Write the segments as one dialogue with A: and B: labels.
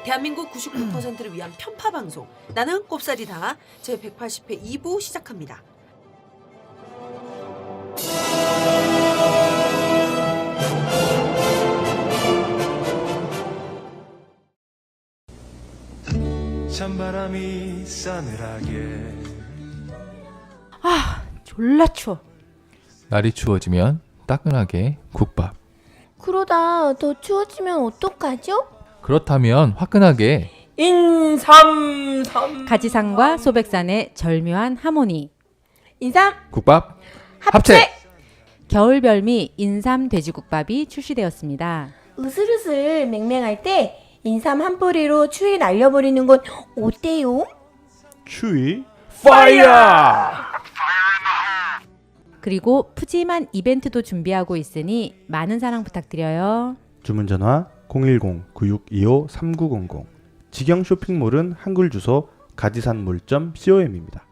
A: 대한민국 99%를 위한 편파 방송 나는 꼽살이다 제 180회 2부 시작합니다.
B: 찬바람이 싸늘하게
C: 졸라 추워.
D: 날이 추워지면 따끈하게 국밥.
E: 그러다 더 추워지면 어떡하죠?
D: 그렇다면 화끈하게
C: 인삼삼.
F: 가지산과 소백산의 절묘한 하모니.
E: 인삼
D: 국밥 합체.
F: 겨울 별미 인삼 돼지국밥이 출시되었습니다.
E: 으슬으슬 맹맹할 때 인삼 한 뿌리로 추위 날려버리는 건 어때요?
B: 추위 파이어!
F: 그리고 푸짐한 이벤트도 준비하고 있으니 많은 사랑 부탁드려요.
G: 주문 전화 010-9625-3900 직영 쇼핑몰은 한글 주소 가지산몰.com입니다.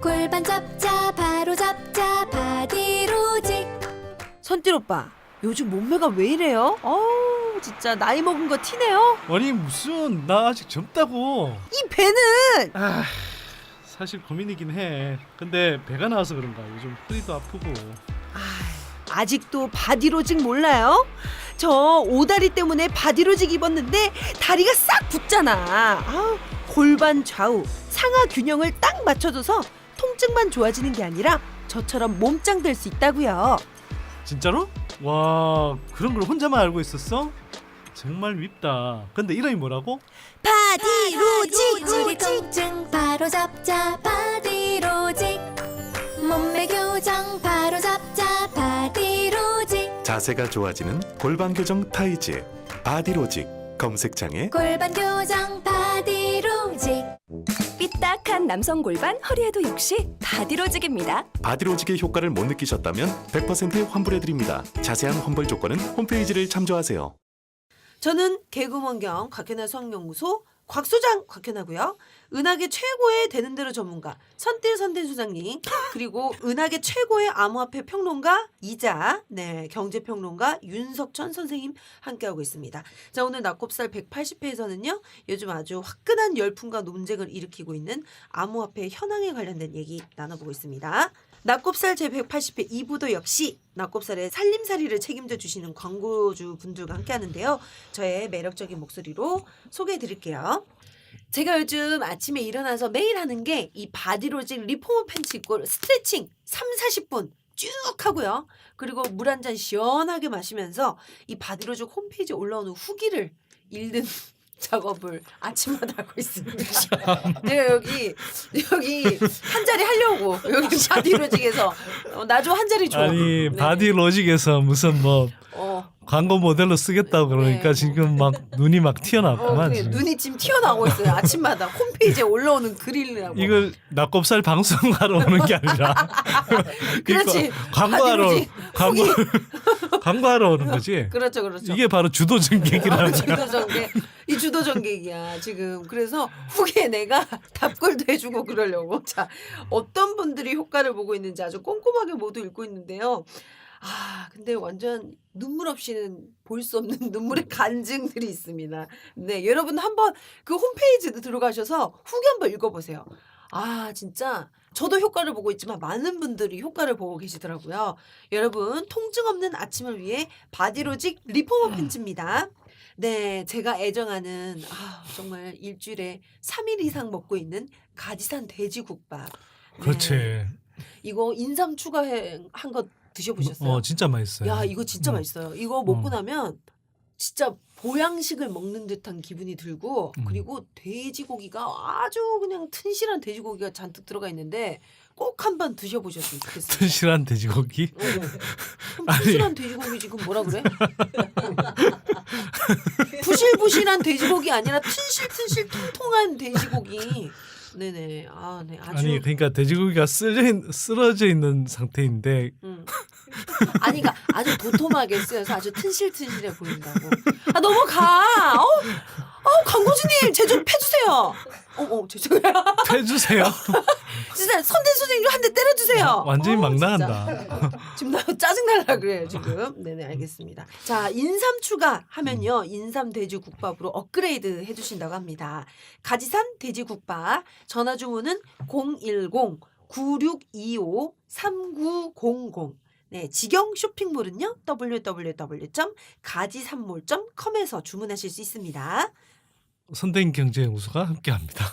E: 골반 잡자 바로 잡자 바디로직.
A: 선띠 오빠 요즘 몸매가 왜 이래요? 진짜 나이 먹은 거 티네요.
H: 아니 무슨 나 아직 젊다고.
A: 이 배는
H: 사실 고민이긴 해. 근데 배가 나와서 그런가 요즘 허리도 아프고.
A: 아직도 바디로직 몰라요? 저 오다리 때문에 바디로직 입었는데 다리가 싹 붙잖아. 골반 좌우 상하 균형을 딱 맞춰줘서 통증만 좋아지는 게 아니라 저처럼 몸짱 될 수 있다고요.
H: 진짜로? 와 그런 걸 혼자만 알고 있었어? 정말 밉다. 근데 이름이 뭐라고?
E: 바디로직. 우리 통증 바로 잡자 바디로직. 몸매 교정 바로 잡자 바디로직.
I: 자세가 좋아지는 골반 교정 타이즈 바디로직 검색창에
E: 골반 교정 바디로직.
J: 삐딱한 남성 골반 허리에도 역시 바디로직입니다.
I: 바디로직의 효과를 못 느끼셨다면 100% 환불해드립니다. 자세한 환불 조건은 홈페이지를 참조하세요.
A: 저는 개구먼경 곽현아 수학연구소 곽소장 곽현아고요. 은하계 최고의 되는 대로 전문가 선딜 소장님, 그리고 은하계 최고의 암호화폐 평론가 이자 경제평론가 윤석천 선생님 함께하고 있습니다. 자, 오늘 낙곱살 180회에서는요 요즘 아주 화끈한 열풍과 논쟁을 일으키고 있는 암호화폐 현황에 관련된 얘기 나눠보고 있습니다. 낙곱살 제180회 2부도 역시 낙곱살의 살림살이를 책임져 주시는 광고주 분들과 함께 하는데요. 저의 매력적인 목소리로 소개해 드릴게요. 제가 요즘 아침에 일어나서 매일 하는 게 이 바디로직 리포머 팬츠 입고 스트레칭 3-40분 쭉 하고요. 그리고 물 한 잔 시원하게 마시면서 이 바디로직 홈페이지에 올라오는 후기를 읽는 작업을 아침마다 하고 있습니다. 내가 여기 한 자리 하려고 여기 바디로직에서 나 좀 한 자리 줘.
H: 아니 바디로직에서 무슨 뭐 광고 모델로 쓰겠다고 그러니까 지금 막 눈이 막 튀어나왔구만.
A: 눈이 지금 튀어나오고 있어요. 아침마다 홈페이지에 올라오는 글이라고.
H: 이걸 낙곱살 방송하러 오는 게 아니라
A: 그렇지.
H: 광고하러 오는 거지.
A: 그렇죠.
H: 이게 바로 주도 전객이라는 거야.
A: 이 주도 전객이야 지금. 그래서 후기에 내가 답글도 해주고 그러려고. 자, 어떤 분들이 효과를 보고 있는지 아주 꼼꼼하게 모두 읽고 있는데요. 근데 완전 눈물 없이는 볼 수 없는 눈물의 간증들이 있습니다. 네, 여러분 한번 그 홈페이지 들어가셔서 후기 한번 읽어보세요. 진짜 저도 효과를 보고 있지만 많은 분들이 효과를 보고 계시더라고요. 여러분 통증 없는 아침을 위해 바디로직 리포머 팬츠입니다. 네, 제가 애정하는 정말 일주일에 3일 이상 먹고 있는 가지산 돼지국밥.
H: 그렇지.
A: 네. 이거 인삼 추가한 거 드셔보셨어요?
H: 진짜 맛있어요.
A: 야, 이거 진짜 맛있어요. 이거 먹고 나면 진짜 보양식을 먹는 듯한 기분이 들고, 그리고 돼지고기가 아주 그냥 튼실한 돼지고기가 잔뜩 들어가 있는데 꼭 한번 드셔보셨으면 좋겠어요.
H: 튼실한 돼지고기?
A: 그럼 튼실한 돼지고기 지금 뭐라 그래? 부실부실한 돼지고기 아니라 튼실 통통한 돼지고기. 네네. 네. 아주.
H: 아니 그러니까 돼지고기가 쓰러져 있는 상태인데.
A: 아니 그러니까 아주 도톰하게 쓰여서 아주 튼실튼실해 보인다고. 넘어가. 광고주님 제 좀 패주세요. 죄송해요.
H: 해주세요.
A: 진짜 선대수님 한 대 때려주세요.
H: 완전히 막
A: 진짜.
H: 나간다.
A: 지금 나 짜증날라 그래요 지금. 네네 알겠습니다. 자 인삼 추가 하면요 인삼 돼지국밥으로 업그레이드 해주신다고 합니다. 가지산 돼지국밥 전화 주문은 010-9625-3900. 네, 직영 쇼핑몰은요 www.가지산몰.com에서 주문하실 수 있습니다.
H: 선대인 경제연구소가 함께합니다.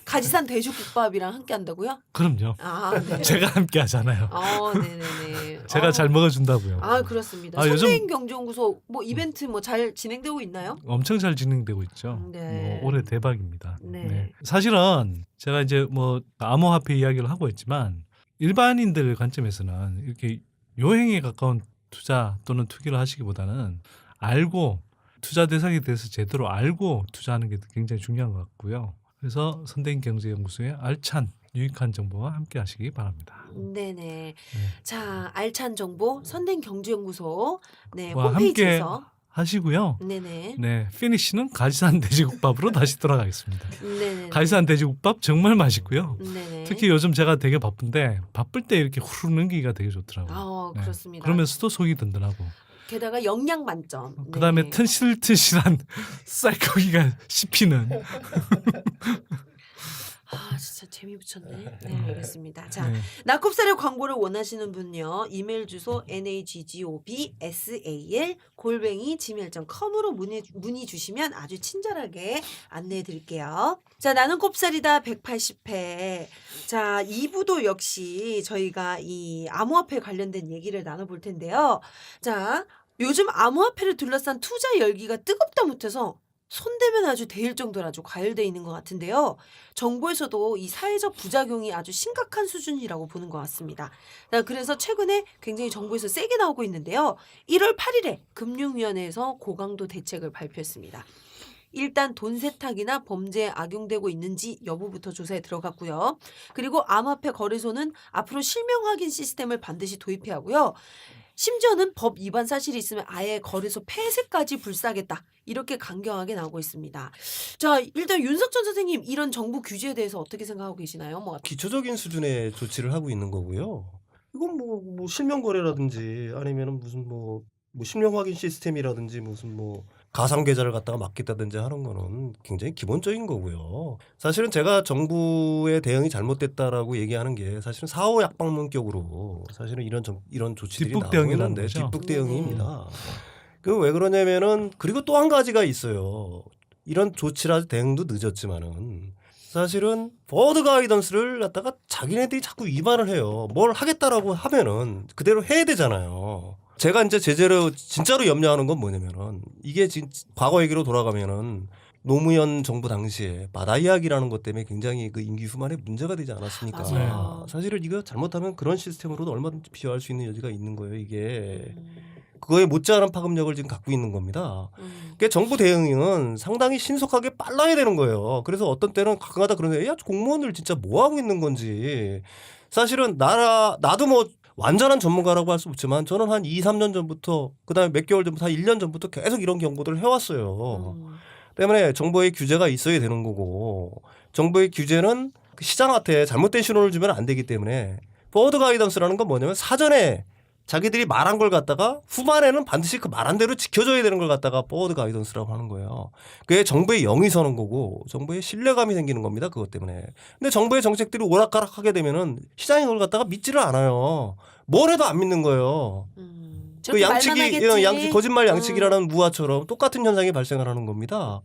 A: 가지산 돼지국밥이랑 함께 한다고요?
H: 그럼요.
A: 아, 네.
H: 제가 함께하잖아요.
A: 네네네.
H: 제가 잘 먹어준다고요.
A: 그렇습니다.
H: 아, 요즘-
A: 선대인 경제연구소 뭐 이벤트 뭐 잘 진행되고 있나요?
H: 엄청 잘 진행되고 있죠.
A: 네.
H: 올해 대박입니다.
A: 네.
H: 사실은 제가 이제 뭐 암호화폐 이야기를 하고 있지만 일반인들 관점에서는 이렇게 요행에 가까운 투자 또는 투기를 하시기보다는 알고 투자 대상에 대해서 제대로 알고 투자하는 게 굉장히 중요한 것 같고요. 그래서 선대인 경제연구소의 알찬 유익한 정보와 함께 하시기 바랍니다.
A: 네네. 자 알찬 정보 선대인 경제연구소
H: 와,
A: 홈페이지에서
H: 하시고요.
A: 네네.
H: 네, 피니시는 가지산 돼지국밥으로 다시 돌아가겠습니다.
A: 네네.
H: 가지산 돼지국밥 정말 맛있고요.
A: 네네.
H: 특히 요즘 제가 되게 바쁜데 바쁠 때 이렇게 후루룩 넘기기가 되게 좋더라고요. 네.
A: 그렇습니다.
H: 그러면서도 속이 든든하고
A: 게다가 영양 만점.
H: 그다음에
A: 네.
H: 튼실튼실한 쌀고기가 씹히는
A: 진짜 재미 붙였네. 네, 알겠습니다. 자,
H: 네.
A: 낙곱살의 광고를 원하시는 분요. 이메일 주소 naggobsal@gmail.com으로 문의 주시면 아주 친절하게 안내해 드릴게요. 자, 나는 곱살이다 180회. 자, 2부도 역시 저희가 이 암호화폐 관련된 얘기를 나눠볼 텐데요. 자, 요즘 암호화폐를 둘러싼 투자 열기가 뜨겁다 못해서 손대면 아주 데일 정도로 아주 과열돼 있는 것 같은데요. 정부에서도 이 사회적 부작용이 아주 심각한 수준이라고 보는 것 같습니다. 그래서 최근에 굉장히 정부에서 세게 나오고 있는데요. 1월 8일에 금융위원회에서 고강도 대책을 발표했습니다. 일단 돈 세탁이나 범죄에 악용되고 있는지 여부부터 조사에 들어갔고요. 그리고 암호화폐 거래소는 앞으로 실명 확인 시스템을 반드시 도입해야 하고요. 심지어는 법 위반 사실이 있으면 아예 거래소 폐쇄까지 불사하겠다. 이렇게 강경하게 나오고 있습니다. 자, 일단 윤석천 선생님 이런 정부 규제에 대해서 어떻게 생각하고 계시나요? 뭐
C: 기초적인 수준의 조치를 하고 있는 거고요. 이건 뭐 실명 거래라든지 아니면은 무슨 뭐 실명 확인 시스템이라든지 무슨 뭐 가상 계좌를 갖다가 맡겠다든지 하는 거는 굉장히 기본적인 거고요. 사실은 제가 정부의 대응이 잘못됐다라고 얘기하는 게 사실은 사후 약방문격으로 사실은 이런 조치들이
H: 뒷북
C: 나오고
H: 대응이라는
C: 있는데
H: 거죠.
C: 뒷북 대응입니다. 그 왜 그러냐면은 그리고 또 한 가지가 있어요. 이런 조치라 대응도 늦었지만은 사실은 보드 가이던스를 갖다가 자기네들이 자꾸 위반을 해요. 뭘 하겠다라고 하면은 그대로 해야 되잖아요. 제가 이제 제재로 진짜로 염려하는 건 뭐냐면은 이게 과거 얘기로 돌아가면은 노무현 정부 당시에 바다 이야기라는 것 때문에 굉장히 그 임기 후반에 문제가 되지 않았습니까?
A: 맞아요.
C: 사실은 이거 잘못하면 그런 시스템으로도 얼마든지 비유할 수 있는 여지가 있는 거예요. 이게 그거에 못지않은 파급력을 지금 갖고 있는 겁니다. 그러니까 정부 대응은 상당히 신속하게 빨라야 되는 거예요. 그래서 어떤 때는 가끔가다 그러는데 야 공무원들 진짜 뭐 하고 있는 건지 사실은 나도 뭐 완전한 전문가라고 할 수 없지만 저는 한 2, 3년 전부터 그다음에 몇 개월 전부터 한 1년 전부터 계속 이런 경고들을 해왔어요. 때문에 정부의 규제가 있어야 되는 거고 정부의 규제는 시장한테 잘못된 신호를 주면 안 되기 때문에 포워드 가이던스라는 건 뭐냐면 사전에 자기들이 말한 걸 갖다가 후반에는 반드시 그 말한 대로 지켜줘야 되는 걸 갖다가 포워드 가이던스라고 하는 거예요. 그게 정부의 영이 서는 거고 정부의 신뢰감이 생기는 겁니다. 그것 때문에. 근데 정부의 정책들이 오락가락하게 되면은 시장이 그걸 갖다가 믿지를 않아요. 뭘 해도 안 믿는 거예요. 그 양측이 거짓말 양측이라는 무화처럼 똑같은 현상이 발생을 하는 겁니다.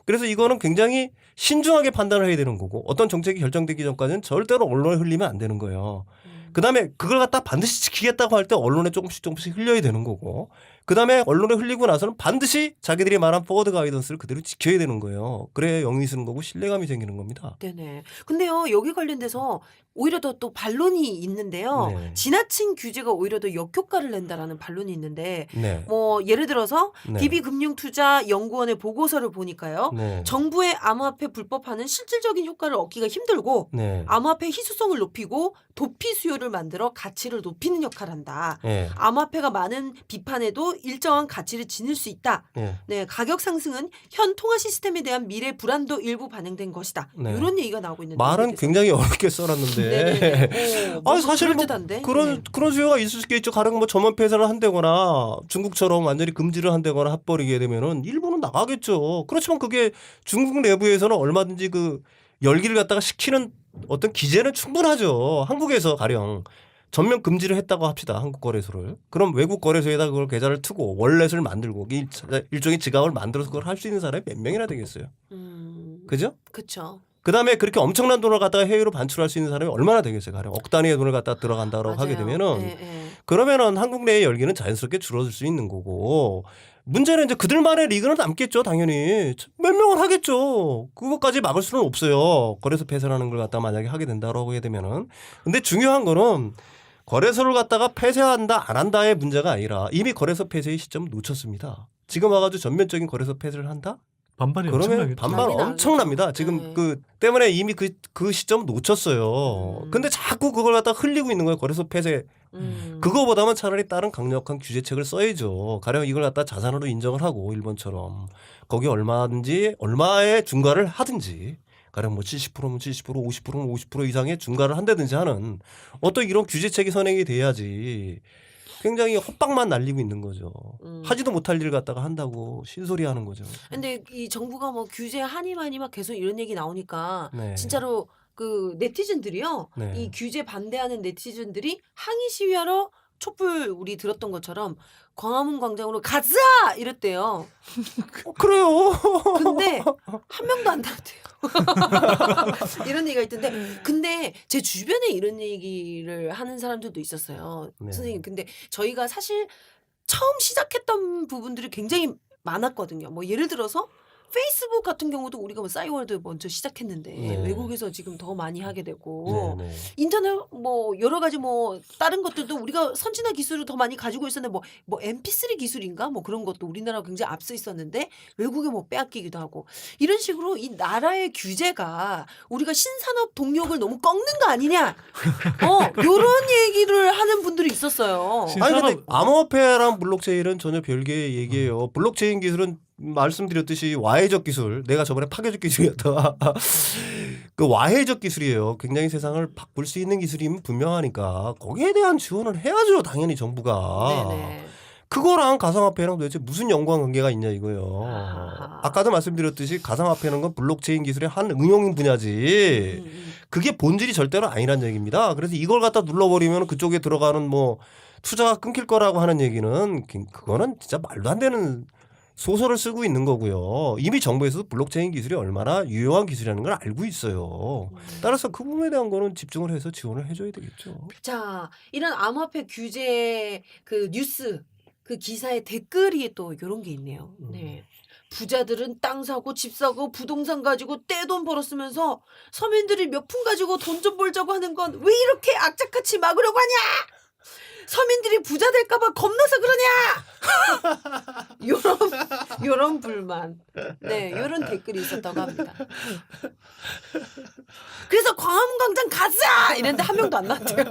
C: 그래서 이거는 굉장히 신중하게 판단을 해야 되는 거고 어떤 정책이 결정되기 전까지는 절대로 언론에 흘리면 안 되는 거예요. 그다음에 그걸 갖다 반드시 지키겠다고 할 때 언론에 조금씩 흘려야 되는 거고 그다음에 언론에 흘리고 나서는 반드시 자기들이 말한 포워드 가이던스를 그대로 지켜야 되는 거예요. 그래야 영이 쓰는 거고 신뢰감이 생기는 겁니다.
A: 네네. 근데요 여기 관련돼서 오히려 또 반론이 있는데요.
C: 네.
A: 지나친 규제가 오히려 더 역효과를 낸다라는 반론이 있는데
C: 네.
A: 뭐 예를 들어서
C: 네.
A: DB금융투자연구원의 보고서를 보니까요.
C: 네.
A: 정부의 암호화폐 불법화는 실질적인 효과를 얻기가 힘들고
C: 네.
A: 암호화폐 희소성을 높이고 도피 수요를 만들어 가치를 높이는 역할을 한다.
C: 네.
A: 암호화폐가 많은 비판에도 통화도 일정한 가치를 지닐 수 있다.
C: 네.
A: 네, 가격 상승은 현 통화 시스템에 대한 미래 불안도 일부 반영된 것이다.
C: 네.
A: 이런 얘기가 나오고 있는데
C: 말은 굉장히 어렵게 써놨는데
A: 아,
C: 사실은 뭐
A: 그럴듯한데?
C: 그런 수요가 있을 수 있겠죠. 가령 뭐 전면 폐쇄를 한다거나 중국처럼 완전히 금지를 한다거나 합버리게 되면은 일부는 나가겠죠. 그렇지만 그게 중국 내부에서는 얼마든지 그 열기를 갖다가 식히는 어떤 기제는 충분하죠. 한국에서 가령 전면 금지를 했다고 합시다. 한국 거래소를. 그럼 외국 거래소에다 그걸 계좌를 트고 월렛을 만들고 일종의 지갑을 만들어서 그걸 할 수 있는 사람이 몇 명이나 되겠어요. 그죠?
A: 그렇죠.
C: 그다음에 그렇게 엄청난 돈을 갖다가 해외로 반출할 수 있는 사람이 얼마나 되겠어요. 가령 억 단위의 돈을 갖다가 들어간다고 하게 되면은
A: 네, 네.
C: 그러면은 한국 내의 열기는 자연스럽게 줄어들 수 있는 거고 문제는 이제 그들만의 리그는 남겠죠. 당연히 몇 명은 하겠죠. 그것까지 막을 수는 없어요. 거래소 폐쇄라는 걸 갖다가 만약에 하게 된다라고 하게 되면은 근데 중요한 거는 거래소를 갖다가 폐쇄한다 안 한다의 문제가 아니라 이미 거래소 폐쇄의 시점을 놓쳤습니다. 지금 와가지고 전면적인 거래소 폐쇄를 한다?
H: 반발이
C: 그러면
H: 엄청나겠죠.
C: 반발
A: 난리
C: 엄청납니다.
A: 나겠죠.
C: 지금
A: 네.
C: 그 때문에 이미 그 시점 놓쳤어요. 근데 자꾸 그걸 갖다 흘리고 있는 거예요. 거래소 폐쇄. 그거보다는 차라리 다른 강력한 규제책을 써야죠. 가령 이걸 갖다 자산으로 인정을 하고 일본처럼 거기 얼마든지 얼마의 중과를 하든지 가령 뭐 70%면 70%, 50%면 50% 이상의 중과를 한다든지 하는 어떤 이런 규제책이 선행이 돼야지. 굉장히 헛방만 날리고 있는 거죠. 하지도 못할 일을 갖다가 한다고 신소리 하는 거죠.
A: 근데 이 정부가 뭐 규제 하니마니 막 계속 이런 얘기 나오니까
C: 네.
A: 진짜로 그 네티즌들이요.
C: 네.
A: 이 규제 반대하는 네티즌들이 항의 시위하러 촛불 우리 들었던 것처럼 광화문 광장으로 가자 이랬대요.
C: 그래요.
A: 근데 한 명도 안 나왔대요. 이런 얘기가 있던데 근데 제 주변에 이런 얘기를 하는 사람들도 있었어요.
C: 네.
A: 선생님 근데 저희가 사실 처음 시작했던 부분들이 굉장히 많았거든요. 뭐 예를 들어서 페이스북 같은 경우도 우리가 뭐 싸이월드 먼저 시작했는데
C: 네.
A: 외국에서 지금 더 많이 하게 되고
C: 네, 네.
A: 인터넷 뭐 여러 가지 뭐 다른 것들도 우리가 선진화 기술을 더 많이 가지고 있었는데 뭐 MP3 기술인가 뭐 그런 것도 우리나라가 굉장히 앞서 있었는데 외국에 뭐 빼앗기기도 하고 이런 식으로 이 나라의 규제가 우리가 신산업 동력을 너무 꺾는 거 아니냐 요런 얘기를 하는 분들이 있었어요.
C: 아니 근데 암호화폐랑 블록체인은 전혀 별개의 얘기예요. 블록체인 기술은 말씀드렸듯이 와해적 기술, 내가 저번에 파괴적 기술이었다. 그 와해적 기술이에요. 굉장히 세상을 바꿀 수 있는 기술이면 분명하니까 거기에 대한 지원을 해야죠. 당연히 정부가.
A: 네네.
C: 그거랑 가상화폐랑 도대체 무슨 연관관계가 있냐 이거예요.
A: 아하.
C: 아까도 말씀드렸듯이 가상화폐는 건 블록체인 기술의 한 응용인 분야지. 그게 본질이 절대로 아니란 얘기입니다. 그래서 이걸 갖다 눌러버리면 그쪽에 들어가는 뭐 투자가 끊길 거라고 하는 얘기는 그거는 진짜 말도 안 되는 소설을 쓰고 있는 거고요. 이미 정부에서도 블록체인 기술이 얼마나 유효한 기술이라는 걸 알고 있어요. 따라서 그 부분에 대한 거는 집중을 해서 지원을 해줘야 되겠죠.
A: 자, 이런 암호화폐 규제 그 뉴스 그 기사의 댓글이 또 이런 게 있네요. 네. 부자들은 땅 사고 집 사고 부동산 가지고 떼돈 벌었으면서 서민들이 몇 푼 가지고 돈 좀 벌자고 하는 건 왜 이렇게 악착같이 막으려고 하냐? 서민들이 부자 될까봐 겁나서 그러냐? 요런 불만. 네, 요런 댓글이 있었다고 합니다. 그래서 광화문 광장 가자! 이랬는데 한 명도 안 나왔대요.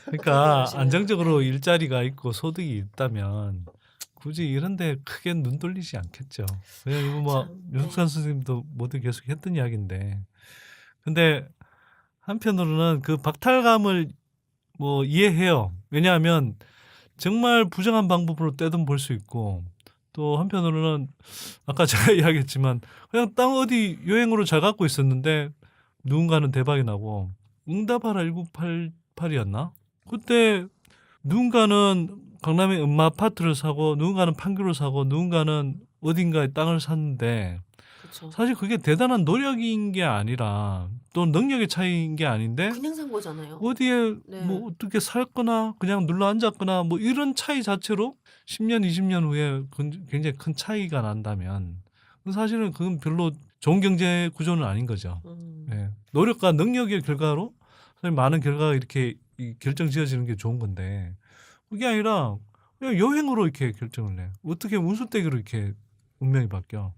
H: 그러니까 안정적으로 일자리가 있고 소득이 있다면 굳이 이런데 크게 눈 돌리지 않겠죠. 그냥 이거 뭐 윤석선 선생님도 모두 계속 했던 이야기인데, 근데 한편으로는 그 박탈감을 뭐 이해해요. 왜냐하면 정말 부정한 방법으로 떼돈 벌 수 있고 또 한편으로는 아까 제가 이야기했지만 그냥 땅 어디 여행으로 잘 갖고 있었는데 누군가는 대박이 나고 응답하라 1988이었나? 그때 누군가는 강남에 음마 아파트를 사고 누군가는 판교를 사고 누군가는 어딘가에 땅을 샀는데
A: 그쵸.
H: 사실 그게 대단한 노력인 게 아니라 또 능력의 차이인 게 아닌데
A: 그냥 산 거잖아요.
H: 어디에
A: 네.
H: 뭐 어떻게 살거나 그냥 눌러 앉았거나 뭐 이런 차이 자체로 10년 20년 후에 굉장히 큰 차이가 난다면 사실은 그건 별로 좋은 경제 구조는 아닌 거죠. 네. 노력과 능력의 결과로 사실 많은 결과가 이렇게 결정 지어지는 게 좋은 건데 그게 아니라 그냥 여행으로 이렇게 결정을 내. 어떻게 운수떼기로 이렇게 운명이 바뀌어.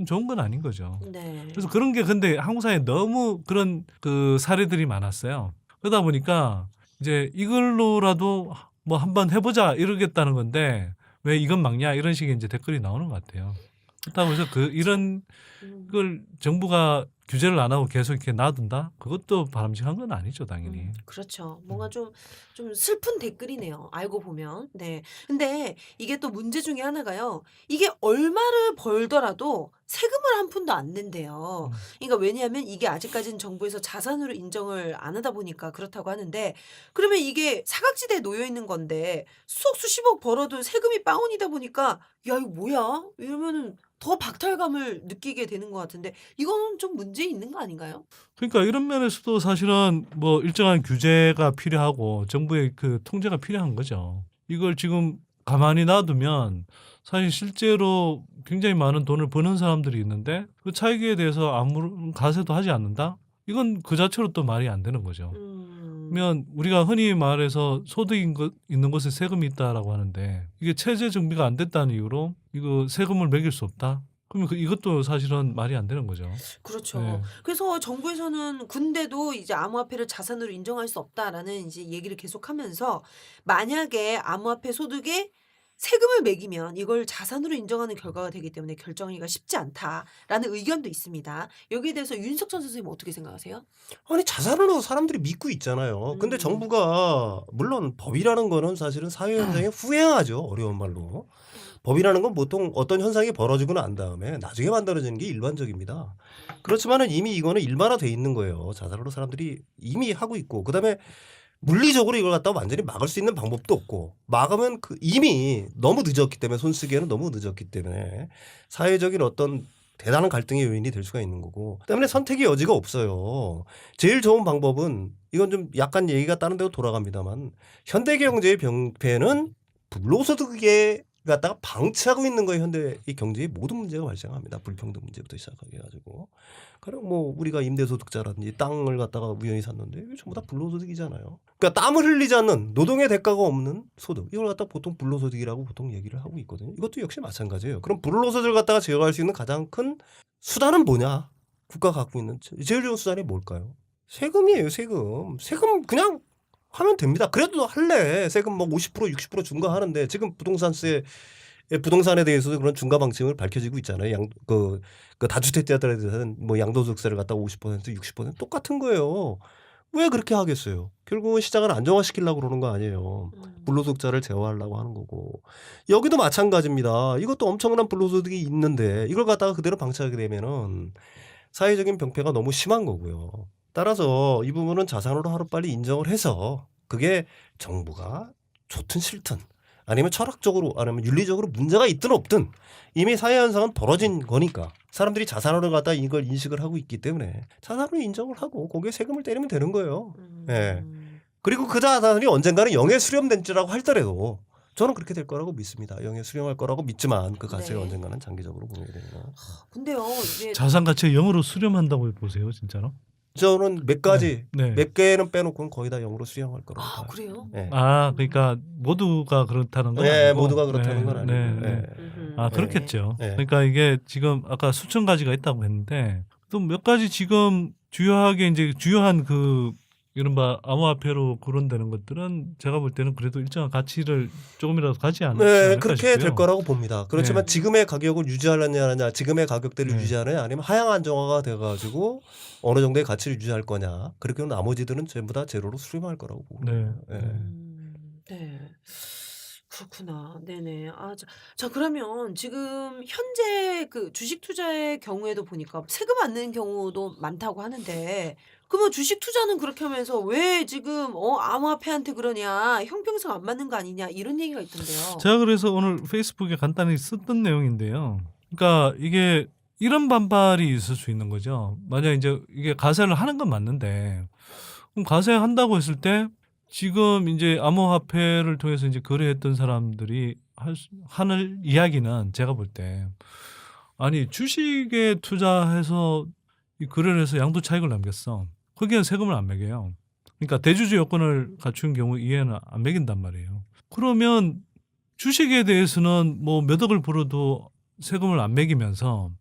H: 좋은 건 아닌 거죠.
A: 네.
H: 그래서 그런 게 근데 한국 사회에 너무 그런 그 사례들이 많았어요. 그러다 보니까 이제 이걸로라도 뭐 한번 해보자 이러겠다는 건데 왜 이건 막냐 이런 식의 이제 댓글이 나오는 것 같아요. 그렇다고 해서 이런 걸 정부가 규제를 안 하고 계속 이렇게 놔둔다? 그것도 바람직한 건 아니죠, 당연히.
A: 그렇죠. 뭔가 좀 슬픈 댓글이네요. 알고 보면. 네. 근데 이게 또 문제 중에 하나가요. 이게 얼마를 벌더라도 세금을 한 푼도 안 낸대요. 그러니까 왜냐하면 이게 아직까지는 정부에서 자산으로 인정을 안 하다 보니까 그렇다고 하는데 그러면 이게 사각지대에 놓여 있는 건데 수십억 벌어도 세금이 빵원이다 보니까 야, 이거 뭐야? 이러면은 더 박탈감을 느끼게 되는 것 같은데 이거는 좀 문제 있는 거 아닌가요?
H: 그러니까 이런 면에서도 사실은 뭐 일정한 규제가 필요하고 정부의 그 통제가 필요한 거죠. 이걸 지금 가만히 놔두면 사실 실제로 굉장히 많은 돈을 버는 사람들이 있는데 그 차익에 대해서 아무런 과세도 하지 않는다? 이건 그 자체로 또 말이 안 되는 거죠. 그러면 우리가 흔히 말해서 소득 있는 곳에 세금이 있다라고 하는데 이게 체제 정비가 안 됐다는 이유로 이거 세금을 매길 수 없다? 그러면 이것도 사실은 말이 안 되는 거죠.
A: 그렇죠.
H: 네.
A: 그래서 정부에서는 군대도 이제 암호화폐를 자산으로 인정할 수 없다라는 이제 얘기를 계속하면서 만약에 암호화폐 소득에 세금을 매기면 이걸 자산으로 인정하는 결과가 되기 때문에 결정하기가 쉽지 않다라는 의견도 있습니다. 여기에 대해서 윤석천 선생님 어떻게 생각하세요?
C: 아니 자산으로 사람들이 믿고 있잖아요. 근데 정부가 물론 법이라는 거는 사실은 사회 현상에 후행하죠. 어려운 말로. 법이라는 건 보통 어떤 현상이 벌어지고 난 다음에 나중에 만들어지는 게 일반적입니다. 그렇지만은 이미 이거는 일반화돼 있는 거예요. 자산으로 사람들이 이미 하고 있고 그다음에 물리적으로 이걸 갖다가 완전히 막을 수 있는 방법도 없고 막으면 이미 너무 늦었기 때문에 손쓰기에는 너무 늦었기 때문에 사회적인 어떤 대단한 갈등의 요인이 될 수가 있는 거고 때문에 선택의 여지가 없어요. 제일 좋은 방법은 이건 좀 약간 얘기가 다른 데로 돌아갑니다만 현대 경제의 병폐는 불로소득에 갖다가 방치하고 있는 거예요. 현대 이 경제의 모든 문제가 발생합니다. 불평등 문제부터 시작하게 해가지고. 그럼 뭐 우리가 임대소득자라든지 땅을 갖다가 우연히 샀는데 이게 전부 다 불로소득이잖아요. 그러니까 땀을 흘리지 않는 노동의 대가가 없는 소득 이걸 갖다 보통 불로소득이라고 보통 얘기를 하고 있거든요. 이것도 역시 마찬가지예요. 그럼 불로소득을 갖다가 제어할 수 있는 가장 큰 수단은 뭐냐? 국가가 갖고 있는 제일 좋은 수단이 뭘까요? 세금이에요. 세금 그냥 하면 됩니다. 그래도 할래. 세금 뭐 50% 60% 중과하는데 지금 부동산에 대해서도 그런 중과 방침을 밝혀지고 있잖아요. 그 다주택자들에 대해서는 뭐 양도소득세를 갖다가 50% 60% 똑같은 거예요. 왜 그렇게 하겠어요? 결국은 시장을 안정화시키려고 그러는 거 아니에요. 불로소득자를 제어하려고 하는 거고. 여기도 마찬가지입니다. 이것도 엄청난 불로소득이 있는데 이걸 갖다가 그대로 방치하게 되면은 사회적인 병폐가 너무 심한 거고요. 따라서 이 부분은 자산으로 하루빨리 인정을 해서 그게 정부가 좋든 싫든 아니면 철학적으로 아니면 윤리적으로 문제가 있든 없든 이미 사회 현상은 벌어진 거니까 사람들이 자산으로 갖다 이걸 인식을 하고 있기 때문에 자산으로 인정을 하고 거기에 세금을 때리면 되는 거예요. 예. 그리고 그 자산이 언젠가는 영에 수렴된지라고 할더라도 저는 그렇게 될 거라고 믿습니다. 영에 수렴할 거라고 믿지만 그 가치가
A: 네.
C: 언젠가는 장기적으로 보게 되는 거.
A: 근데요, 이게
H: 자산 가치가 0으로 수렴한다고 보세요, 진짜로?
C: 저는 몇 가지
H: 네.
C: 몇 개는 빼놓고는 거의 다 0으로 수렴할 거라고 봐요.
A: 그래요?
C: 네.
H: 그러니까 모두가 그렇다는 건
C: 네,
H: 아니고.
C: 모두가 그렇다는 건 아니고.
H: 네.
C: 네.
H: 그렇겠죠.
C: 네.
H: 그러니까 이게 지금 아까 수천 가지가 있다고 했는데 또 몇 가지 지금 주요한 그 이른바 암호화폐로 거론되는 것들은 제가 볼 때는 그래도 일정한 가치를 조금이라도 가지 않을까
C: 네, 그렇게
H: 싶고요.
C: 될 거라고 봅니다. 그렇지만
H: 네.
C: 지금의 가격을 유지하느냐, 지금의 가격대를
H: 네.
C: 유지하느냐, 아니면 하향 안정화가 돼가지고 어느 정도의 가치를 유지할 거냐. 그렇게 나머지들은 전부 다 제로로 수렴할 거라고 보고.
H: 네.
A: 네. 그렇구나. 네네. 자, 그러면 지금 현재 그 주식 투자의 경우에도 보니까 세금 안 내는 경우도 많다고 하는데 그러면 주식 투자는 그렇게 하면서 왜 지금 암호화폐한테 그러냐 형평성 안 맞는 거 아니냐 이런 얘기가 있던데요.
H: 제가 그래서 오늘 페이스북에 간단히 썼던 내용인데요. 그러니까 이게 이런 반발이 있을 수 있는 거죠. 만약 이제 이게 과세를 하는 건 맞는데 그럼 과세한다고 했을 때 지금 이제 암호화폐를 통해서 이제 거래했던 사람들이 하는 이야기는 제가 볼 때 아니 주식에 투자해서 이 거래를 해서 양도 차익을 남겼어. 거기엔 세금을 안 매겨요. 그러니까 대주주 요건을 갖춘 경우 이해는 안 매긴단 말이에요. 그러면 주식에 대해서는 뭐 몇 억을 벌어도 세금을 안 매기면서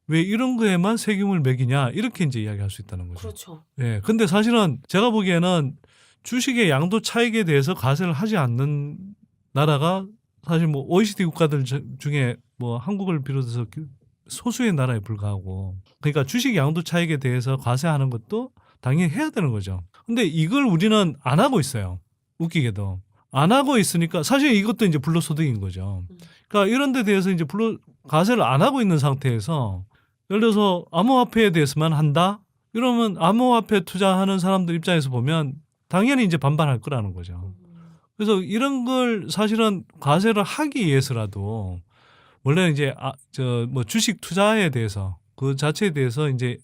H: 왜 이런 거에만 세금을 매기냐 이렇게 이제 이야기할 수 있다는 거죠.
A: 그렇죠.
H: 예. 근데 사실은 제가 보기에는 주식의 양도 차익에 대해서 과세를 하지 않는 나라가 사실 뭐 OECD 국가들 중에 뭐 한국을 비롯해서 소수의 나라에 불과하고, 그러니까 주식 양도 차익에 대해서 과세하는 것도 당연히 해야 되는 거죠. 근데 이걸 우리는 안 하고 있어요. 웃기게도 안 하고 있으니까 사실 이것도 이제 불로소득인 거죠. 그러니까 이런 데 대해서 이제 과세를 안 하고 있는 상태에서 예를 들어서 암호화폐에 대해서만 한다? 이러면 암호화폐 투자하는 사람들 입장에서 보면 당연히 이제 반발할 거라는 거죠. 그래서 이런 걸 사실은 과세를 하기 위해서라도 원래는 이제 뭐 주식 투자에 대해서 그 자체에 대해서 이제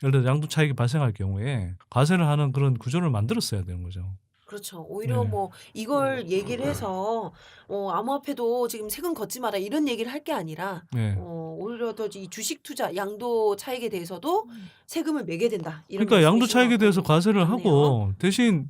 H: 예를 들어 양도 차익이 발생할 경우에 과세를 하는 그런 구조를 만들었어야 되는 거죠.
A: 그렇죠. 오히려
H: 네.
A: 뭐 이걸 얘기를 해서 암호화폐도 지금 세금 걷지 마라 이런 얘기를 할 게 아니라
H: 네.
A: 오히려 더 이 주식 투자 양도 차익에 대해서도 세금을 매게 된다. 이런
H: 그러니까 양도
A: 말씀이신
H: 차익에
A: 것
H: 대해서 과세를
A: 같네요.
H: 하고 대신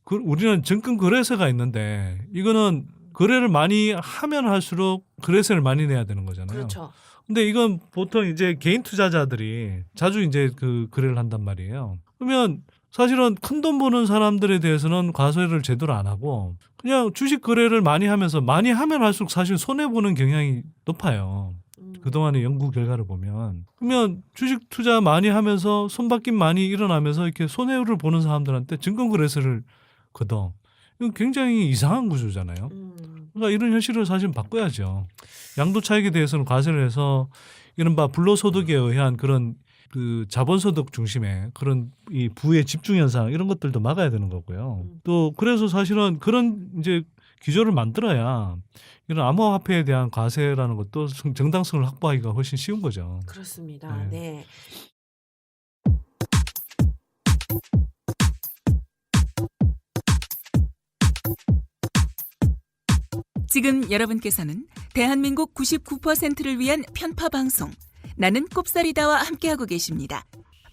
H: 우리는 증권 거래소가 있는데 이거는 거래를 많이 하면 할수록 거래세를 많이 내야 되는 거잖아요.
A: 그렇죠.
H: 근데 이건 보통 이제 개인 투자자들이 자주 이제 그 거래를 한단 말이에요. 그러면 사실은 큰 돈 버는 사람들에 대해서는 과세를 제대로 안 하고 그냥 주식 거래를 많이 하면서 많이 하면 할수록 사실 손해 보는 경향이 높아요. 그동안의 연구 결과를 보면. 그러면 주식 투자 많이 하면서 손바뀜 많이 일어나면서 이렇게 손해를 보는 사람들한테 증권거래소를 걷어. 이건 굉장히 이상한 구조잖아요. 그러니까 이런 현실을 사실 바꿔야죠. 양도 차익에 대해서는 과세를 해서 이른바 불로소득에 의한 그런 그 자본소득 중심의 그런 이 부의 집중 현상 이런 것들도 막아야 되는 거고요. 또 그래서 사실은 그런 이제 기조를 만들어야 이런 암호화폐에 대한 과세라는 것도 정당성을 확보하기가 훨씬 쉬운 거죠.
A: 그렇습니다.
H: 네.
A: 네.
K: 지금 여러분께서는 대한민국 99%를 위한 편파 방송 나는 꼽사리다와 함께하고 계십니다.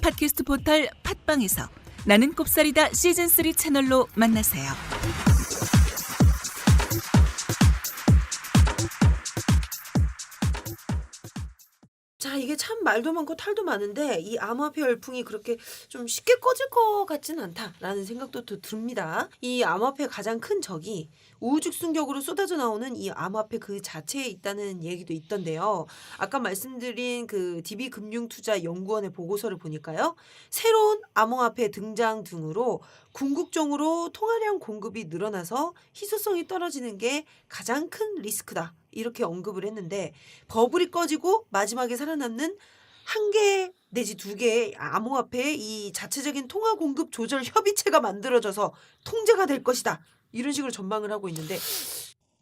K: 팟캐스트 포털 팟빵에서 나는 꼽사리다 시즌3 채널로 만나세요.
A: 자, 이게 참 말도 많고 탈도 많은데 이 암호화폐 열풍이 그렇게 좀 쉽게 꺼질 것 같지는 않다라는 생각도 또 듭니다. 이 암호화폐 가장 큰 적이 우후죽순격으로 쏟아져 나오는 이 암호화폐 그 자체에 있다는 얘기도 있던데요. 아까 말씀드린 그 DB금융투자연구원의 보고서를 보니까요. 새로운 암호화폐 등장 등으로 궁극적으로 통화량 공급이 늘어나서 희소성이 떨어지는 게 가장 큰 리스크다. 이렇게 언급을 했는데 버블이 꺼지고 마지막에 살아남는 한 개 내지 두 개의 암호화폐의 이 자체적인 통화 공급 조절 협의체가 만들어져서 통제가 될 것이다. 이런 식으로 전망을 하고 있는데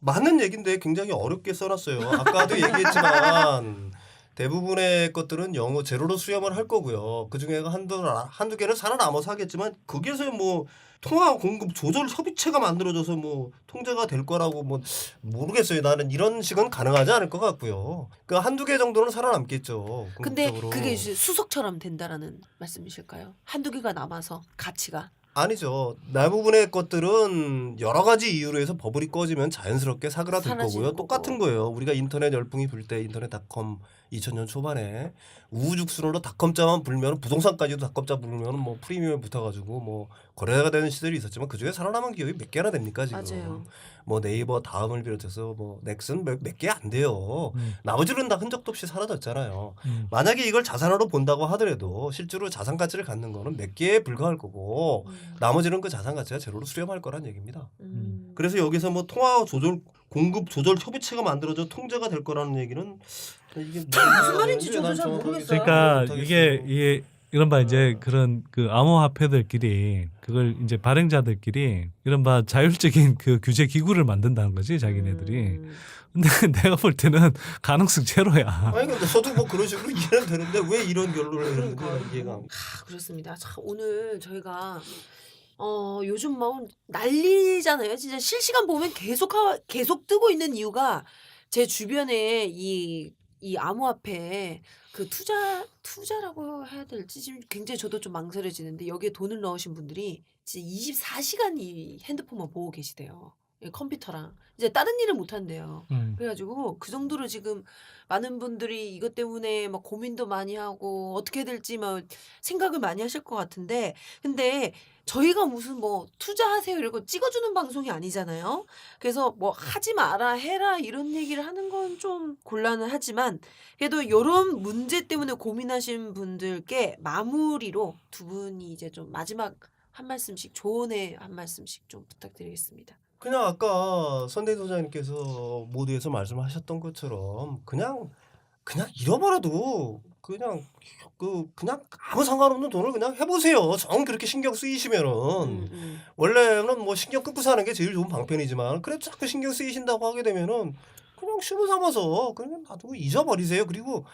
C: 맞는 얘기인데 굉장히 어렵게 써놨어요. 아까도 얘기했지만 대부분의 것들은 영어 제로로 수렴을 할 거고요. 그중에 한두 개는 살아남아서 하겠지만 거기에서 뭐 통화 공급 조절 협의체가 만들어져서 뭐 통제가 될 거라고 뭐 모르겠어요. 나는 이런 식은 가능하지 않을 것 같고요. 그 한두 개 정도는 살아남겠죠.
A: 근데
C: 궁극적으로.
A: 그게 이제 수석처럼 된다라는 말씀이실까요? 한두 개가 남아서 가치가
C: 아니죠. 대부분의 것들은 여러 가지 이유로 해서 버블이 꺼지면 자연스럽게 사그라들
A: 사라지는
C: 거고요.
A: 거고.
C: 똑같은 거예요. 우리가 인터넷 열풍이 불 때 인터넷닷컴 2000년 초반에 우후죽순으로 닷컴자만 불면 부동산까지도 닷컴자 불면 뭐 프리미엄에 붙어가지고 뭐 거래가 되는 시절이 있었지만 그중에 살아남은 기업이 몇 개나 됩니까 지금.
A: 맞아요.
C: 뭐 네이버 다음을 비롯해서 뭐 넥슨 몇 개 안 돼요. 나머지는 다 흔적도 없이 사라졌잖아요. 만약에 이걸 자산으로 본다고 하더라도 실제로 자산 가치를 갖는 거는 몇 개에 불과할 거고 나머지는 그 자산 가치가 제로로 수렴할 거란 얘기입니다. 그래서 여기서 뭐 통화 조절 공급 조절 협의체가 만들어져 통제가 될 거라는 얘기는 이게
A: 무슨 말인지 저도 잘 모르겠어요.
H: 그러니까 이게 이른바 이제 그런 그 암호화폐들끼리 그걸 이제 발행자들끼리 이른바 자율적인 그 규제 기구를 만든다는 거지 자기네들이. 근데 내가 볼 때는 가능성 제로야.
C: 아니 근데 저도 뭐 그런 식으로 이해는 되는데 왜 이런 결론을 내는지 이해가 안 가.
A: 그렇습니다. 자, 오늘 저희가 요즘 뭐 난리잖아요. 진짜 실시간 보면 계속 뜨고 있는 이유가 제 주변에 이 암호화폐 그 투자라고 해야 될지 지금 굉장히 저도 좀 망설여지는데 여기에 돈을 넣으신 분들이 진짜 24시간 이 핸드폰만 보고 계시대요. 컴퓨터랑 이제 다른 일을 못 한대요.
H: 음.
A: 그래가지고 그 정도로 지금 많은 분들이 이것 때문에 막 고민도 많이 하고 어떻게 될지 막 생각을 많이 하실 것 같은데, 근데 저희가 무슨 뭐 투자하세요 이러고 찍어주는 방송이 아니잖아요. 그래서 뭐 하지 마라 해라 이런 얘기를 하는 건 좀 곤란은 하지만, 그래도 이런 문제 때문에 고민하신 분들께 마무리로 두 분이 이제 좀 마지막 한 말씀씩, 조언의 한 말씀씩 좀 부탁드리겠습니다.
C: 그냥 아까 선대인 소장님께서 모두에서 말씀하셨던 것처럼 그냥 잃어버려도 그냥 아무 상관없는 돈을 그냥 해보세요. 정 그렇게 신경 쓰이시면은 원래는 뭐 신경 끊고 사는 게 제일 좋은 방편이지만 그래도 자꾸 신경 쓰이신다고 하게 되면은 그냥 쉬고 삼아서 그냥 놔두고 잊어버리세요. 그리고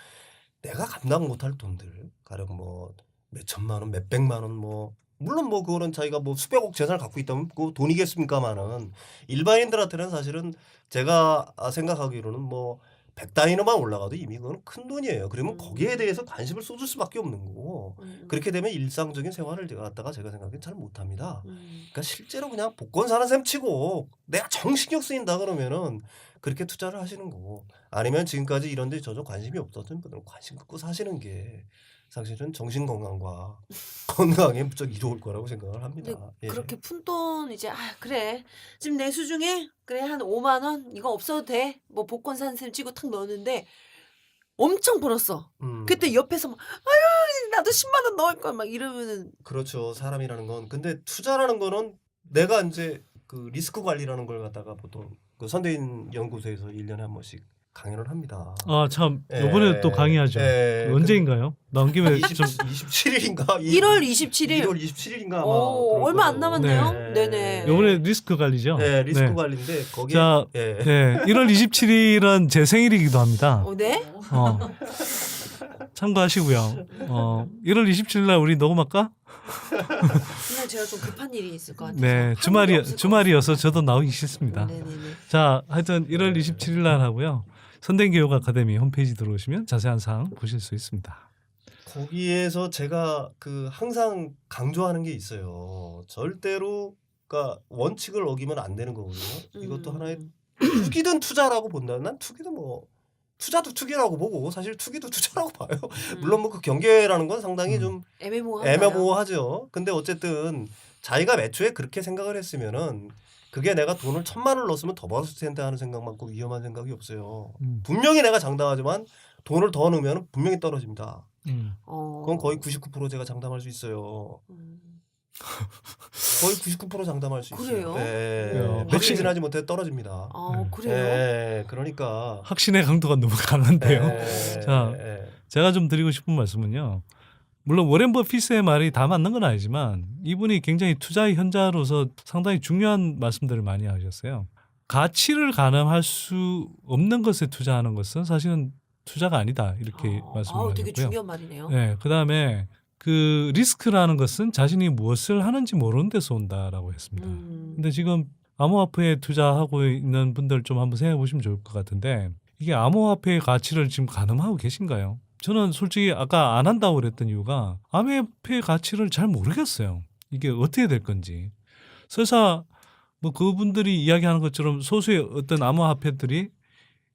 C: 내가 감당 못할 돈들 가령 뭐 몇천만 원, 몇백만 원 뭐 물론 뭐 그거는 자기가 뭐 수백억 재산을 갖고 있다면 그 돈이겠습니까마는 일반인들한테는 사실은 제가 생각하기로는 뭐 100단위로만 올라가도 이미 그건 큰 돈이에요. 그러면 거기에 대해서 관심을 쏟을 수밖에 없는 거고 그렇게 되면 일상적인 생활을 갖다가 제가 생각하기엔 잘 못합니다. 그러니까 실제로 그냥 복권 사는 셈 치고 내가 정신경 쓰인다 그러면은 그렇게 투자를 하시는 거고, 아니면 지금까지 이런 데 전혀 관심이 없었던 분들은 관심 갖고 사시는 게 사실은 정신 건강과 건강에 무척 이로울 거라고 생각을 합니다. 예.
A: 그렇게 푼돈 이제 그래 지금 내 수중에 그래 한 5만 원 이거 없어도 돼 뭐 복권 산 셈 치고 탁 넣었는데 엄청 벌었어. 그때 옆에서 막 아유 나도 10만 원 넣을 걸 막 이러면은.
C: 그렇죠. 사람이라는 건. 근데 투자라는 거는 내가 이제 그 리스크 관리라는 걸 갖다가 보통 그 선대인 연구소에서 1년에 한 번씩 강연을 합니다.
H: 아, 참. 이번에 또 강의하죠. 언제인가요? 나온 김에 좀
C: 27일인가?
A: 1월 27일.
C: 1월 27일인가 아마.
A: 오, 얼마 안 남았네요.
C: 네.
A: 네네.
H: 이번에 리스크 관리죠.
C: 네, 리스크 관리인데 거기에
H: 자, 네, 1월 27일은 제 생일이기도 합니다.
A: 네?
H: 참고하시고요. 1월 27일 날 우리 녹음할까?
A: 그날 제가 좀 급한 일이 있을 것 같아요.
H: 네, 주말이어서 저도 나오기 싫습니다.
A: 네네네.
H: 자, 하여튼 1월 27일 날 하고요. 선대인교육 아카데미 홈페이지 들어오시면 자세한 사항 보실 수 있습니다.
C: 거기에서 제가 그 항상 강조하는 게 있어요. 절대로 그러니까 원칙을 어기면 안 되는 거거든요. 이것도 하나의 투기든 투자라고 본다면 난 투기도 뭐 투자도 투기라고 보고 사실 투기도 투자라고 봐요. 물론 뭐 그 경계라는 건 상당히 좀 애매모호하죠. 근데 어쨌든 자기가 애초에 그렇게 생각을 했으면은 그게 내가 돈을 1,000만 원을 넣었으면 더 벌었을 텐데 하는 생각만큼 위험한 생각이 없어요. 분명히 내가 장담하지만 돈을 더 넣으면 분명히 떨어집니다. 그건 거의 99% 제가 장담할 수 있어요. 거의 99% 장담할 수 있어요.
A: 그래요?
C: 네. 며칠 지나지 못해 떨어집니다.
A: 그래요?
C: 네. 그러니까
H: 확신의 강도가 너무 강한데요. 자, 제가 좀 드리고 싶은 말씀은요. 물론 워렌 버핏의 말이 다 맞는 건 아니지만 이분이 굉장히 투자의 현자로서 상당히 중요한 말씀들을 많이 하셨어요. 가치를 가늠할 수 없는 것에 투자하는 것은 사실은 투자가 아니다 이렇게 말씀을
A: 되게
H: 하셨고요.
A: 중요한 말이네요.
H: 네, 그다음에 그 리스크라는 것은 자신이 무엇을 하는지 모르는 데서 온다라고 했습니다. 근데 지금 암호화폐에 투자하고 있는 분들 좀 한번 생각해 보시면 좋을 것 같은데, 이게 암호화폐의 가치를 지금 가늠하고 계신가요? 저는 솔직히 아까 안 한다고 그랬던 이유가 암호화폐의 가치를 잘 모르겠어요. 이게 어떻게 될 건지. 설사 뭐 그분들이 이야기하는 것처럼 소수의 어떤 암호화폐들이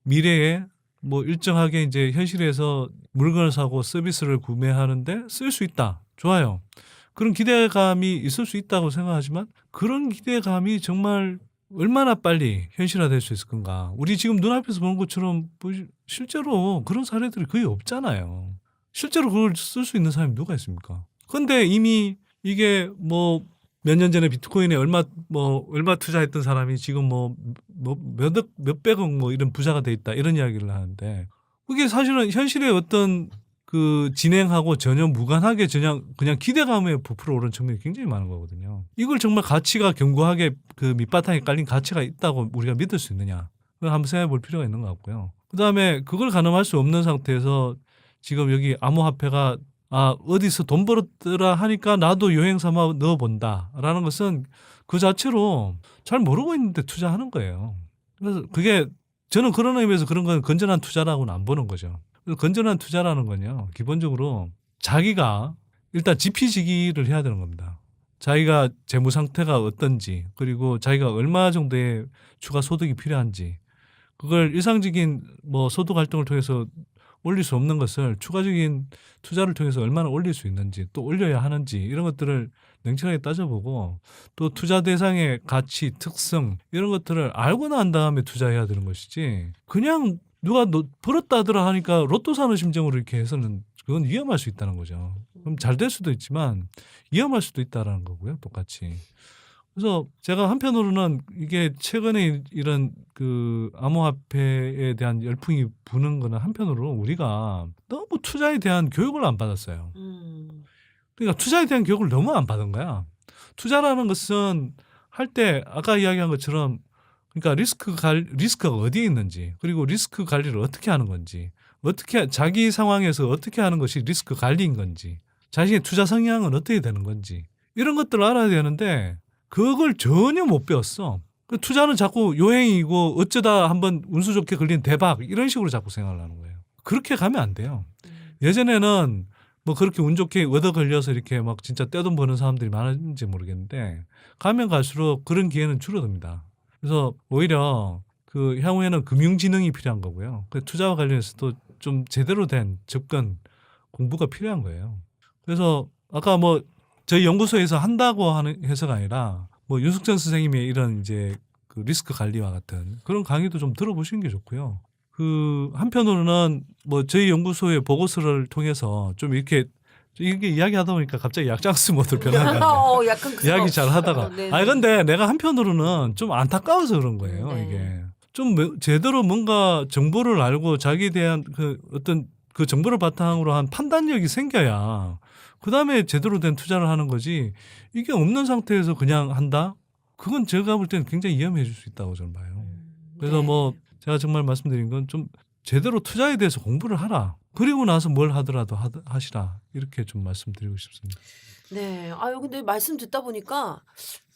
H: 미래에 뭐 일정하게 이제 현실에서 물건을 사고 서비스를 구매하는데 쓸 수 있다. 좋아요. 그런 기대감이 있을 수 있다고 생각하지만 그런 기대감이 정말 얼마나 빨리 현실화될 수 있을 건가. 우리 지금 눈앞에서 보는 것처럼 실제로 그런 사례들이 거의 없잖아요. 실제로 그걸 쓸 수 있는 사람이 누가 있습니까? 근데 이미 이게 뭐 몇 년 전에 비트코인에 얼마 투자했던 사람이 지금 몇백억 이런 부자가 돼 있다 이런 이야기를 하는데, 그게 사실은 현실의 어떤 그 진행하고 전혀 무관하게 그냥 기대감에 부풀어 오른 측면이 굉장히 많은 거거든요. 이걸 정말 가치가 견고하게 그 밑바탕에 깔린 가치가 있다고 우리가 믿을 수 있느냐, 그걸 한번 생각해 볼 필요가 있는 것 같고요. 그다음에 그걸 가늠할 수 없는 상태에서 지금 여기 암호화폐가 어디서 돈 벌었더라 하니까 나도 여행 삼아 넣어본다라는 것은 그 자체로 잘 모르고 있는데 투자하는 거예요. 그래서 그게 저는 그런 의미에서 그런 건 건전한 투자라고는 안 보는 거죠. 건전한 투자라는 건요, 기본적으로 자기가 일단 지피지기를 해야 되는 겁니다. 자기가 재무 상태가 어떤지 그리고 자기가 얼마 정도의 추가 소득이 필요한지 그걸 일상적인 뭐 소득 활동을 통해서 올릴 수 없는 것을 추가적인 투자를 통해서 얼마나 올릴 수 있는지 또 올려야 하는지 이런 것들을 냉철하게 따져보고 또 투자 대상의 가치, 특성 이런 것들을 알고 난 다음에 투자해야 되는 것이지 그냥 누가 벌었다 하더라 하니까 로또 사는 심정으로 이렇게 해서는 그건 위험할 수 있다는 거죠. 그럼 잘 될 수도 있지만 위험할 수도 있다라는 거고요. 똑같이. 그래서 제가 한편으로는 이게 최근에 이런 그 암호화폐에 대한 열풍이 부는 거는 한편으로 우리가 너무 투자에 대한 교육을 안 받았어요. 그러니까 투자에 대한 교육을 너무 안 받은 거야. 투자라는 것은 할 때 아까 이야기한 것처럼 그러니까 리스크가 어디에 있는지 그리고 리스크 관리를 어떻게 하는 건지 어떻게 자기 상황에서 어떻게 하는 것이 리스크 관리인 건지 자신의 투자 성향은 어떻게 되는 건지 이런 것들을 알아야 되는데 그걸 전혀 못 배웠어. 투자는 자꾸 요행이고 어쩌다 한번 운수 좋게 걸린 대박 이런 식으로 자꾸 생각을 하는 거예요. 그렇게 가면 안 돼요. 예전에는 뭐 그렇게 운 좋게 얻어 걸려서 이렇게 막 진짜 떼돈 버는 사람들이 많은지 모르겠는데 가면 갈수록 그런 기회는 줄어듭니다. 그래서 오히려 그 향후에는 금융지능이 필요한 거고요. 그 투자와 관련해서도 좀 제대로 된 접근 공부가 필요한 거예요. 그래서 아까 뭐 저희 연구소에서 한다고 하는 해서가 아니라 뭐 윤숙전 선생님의 이런 이제 그 리스크 관리와 같은 그런 강의도 좀 들어보시는 게 좋고요. 그 한편으로는 뭐 저희 연구소의 보고서를 통해서 좀 이렇게 이야기하다 보니까 갑자기 약장스 모드로 변하는 거예요.
A: 약간
H: 이야기 잘 하다가.
A: 네네.
H: 근데 내가 한편으로는 좀 안타까워서 그런 거예요.
A: 네.
H: 이게 좀 제대로 뭔가 정보를 알고 자기에 대한 그 어떤 그 정보를 바탕으로 한 판단력이 생겨야 그다음에 제대로 된 투자를 하는 거지. 이게 없는 상태에서 그냥 한다? 그건 제가 볼 때는 굉장히 위험해질 수 있다고 저는 봐요. 그래서 뭐 제가 정말 말씀드린 건 좀 제대로 투자에 대해서 공부를 하라. 그리고 나서 뭘 하더라도 하시라. 이렇게 좀 말씀드리고 싶습니다.
A: 네. 아유 근데 말씀 듣다 보니까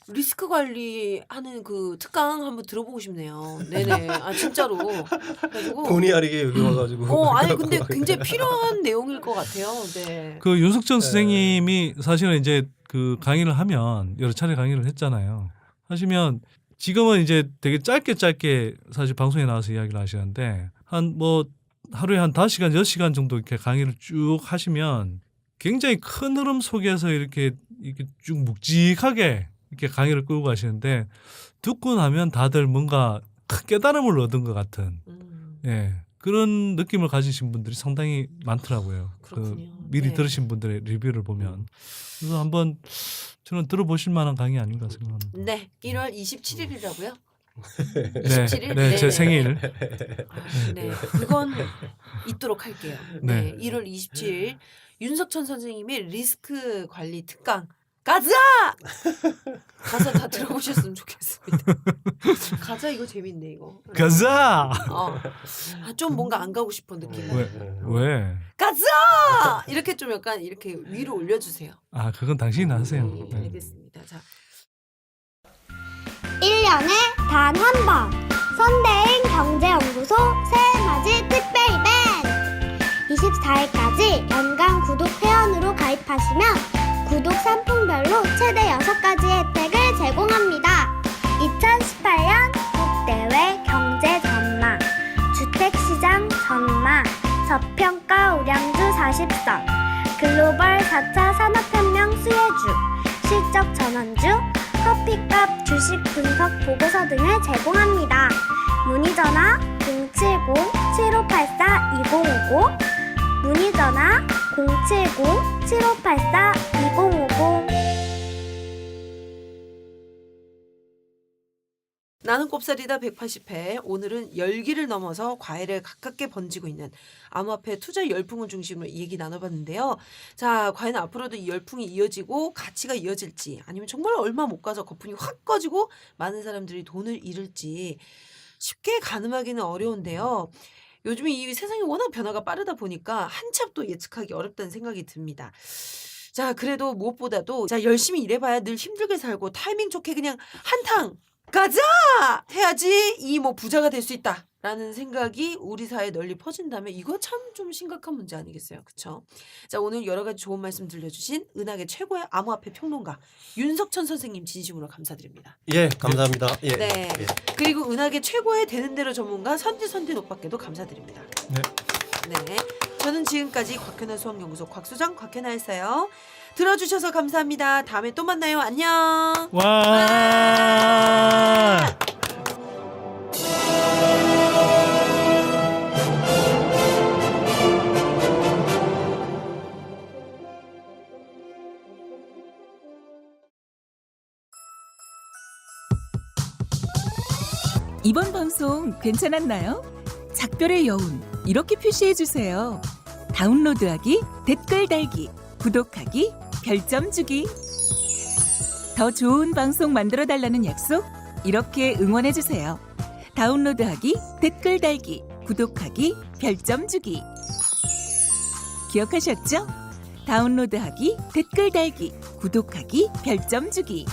A: 리스크 관리하는 그 특강 한번 들어보고 싶네요. 네네. 아 진짜로. 그래가지고
C: 본의 아니게 여기 와가지고.
A: 아니 근데 굉장히 필요한 내용일 것 같아요. 네.
H: 그 윤석천 선생님이 사실은 이제 그 강의를 하면 여러 차례 강의를 했잖아요. 하시면 지금은 이제 되게 짧게 사실 방송에 나와서 이야기를 하시는데 한 뭐 하루에 한 5시간, 6시간 정도 이렇게 강의를 쭉 하시면 굉장히 큰 흐름 속에서 이렇게 쭉 묵직하게 이렇게 강의를 끌고 가시는데 듣고 나면 다들 뭔가 큰 깨달음을 얻은 것 같은 예, 그런 느낌을 가지신 분들이 상당히 많더라고요.
A: 그렇군요.
H: 미리
A: 네.
H: 들으신 분들의 리뷰를 보면 그래서 한번 저는 들어보실 만한 강의 아닌가 생각합니다.
A: 네. 1월 27일이라고요?
H: 네,
A: 27일?
H: 네, 제 생일.
A: 네. 그건 있도록 할게요. 네.
H: 네.
A: 1월 27일 윤석천 선생님의 리스크 관리 특강 가자! 가서 다 들어보셨으면 좋겠습니다. 가자 이거 재밌네 이거.
H: 가자!
A: 좀 뭔가 안 가고 싶은 느낌.
H: 왜?
A: 가자! 이렇게 좀 약간 이렇게 위로 올려주세요.
H: 아, 그건 당신이 하세요.
A: 네,
H: 네.
A: 알겠습니다. 자,
E: 1년에 단 한 번 선대인 경제연구소 새해맞이 특별 이벤트 24일까지 연간 구독 회원으로 가입하시면 구독 상품별로 최대 6가지 혜택을 제공합니다. 2018년 국대외 경제 전망, 주택시장 전망, 저평가 우량주 40선, 글로벌 4차 산업혁명 수혜주, 실적 전환주, 커피값 주식 분석 보고서 등을 제공합니다. 문의전화 070-7584-2050 문의전화 070-7584-2050
A: 나는 꼽살이다 180회. 오늘은 열기를 넘어서 과일에 가깝게 번지고 있는 암호화폐 투자 열풍을 중심으로 얘기 나눠봤는데요. 자, 과연 앞으로도 이 열풍이 이어지고 가치가 이어질지 아니면 정말 얼마 못 가서 거품이 확 꺼지고 많은 사람들이 돈을 잃을지 쉽게 가늠하기는 어려운데요. 요즘 이 세상이 워낙 변화가 빠르다 보니까 한참 또 예측하기 어렵다는 생각이 듭니다. 자, 그래도 무엇보다도 자 열심히 일해봐야 늘 힘들게 살고 타이밍 좋게 그냥 한탕 가자! 해야지 이 뭐 부자가 될 수 있다. 라는 생각이 우리 사회에 널리 퍼진다면 이거 참 좀 심각한 문제 아니겠어요? 그렇죠? 자, 오늘 여러 가지 좋은 말씀 들려주신 은하계 최고의 암호화폐 평론가 윤석천 선생님 진심으로 감사드립니다.
C: 예, 감사합니다. 예.
A: 네.
C: 예.
A: 그리고 은하계 최고의 되는 대로 전문가 선진 오빠께도 감사드립니다.
H: 네.
A: 네. 저는 지금까지 곽현아 수학연구소 곽소장 곽현아였어요. 들어주셔서 감사합니다. 다음에 또 만나요. 안녕.
H: 와.
K: 이번 방송 괜찮았나요? 작별의 여운 이렇게 표시해 주세요. 다운로드하기, 댓글 달기, 구독하기, 별점 주기. 더 좋은 방송 만들어 달라는 약속 이렇게 응원해 주세요. 다운로드하기, 댓글 달기, 구독하기, 별점 주기. 기억하셨죠? 다운로드하기, 댓글 달기, 구독하기, 별점 주기.